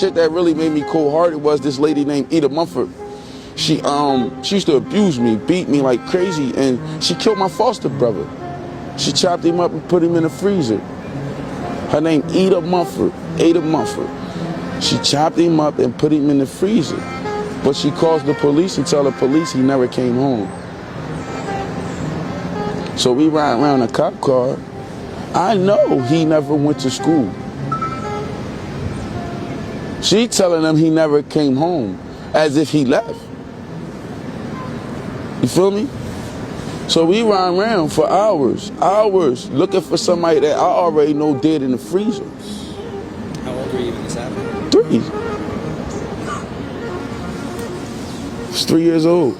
Shit that really made me cold-hearted was this lady named Eda Mumford. She used to abuse me, beat me like crazy, and she killed my foster brother. She chopped him up and put him in the freezer. Her name Eda Mumford. Eda Mumford. She chopped him up and put him in the freezer. But she calls the police and tell the police he never came home. So we ride around a cop car. I know he never went to school. She telling them he never came home, as if he left. You feel me? So we ride around for hours, looking for somebody that I already know dead in the freezer. How old were you when this happened? 3. I was 3 years old.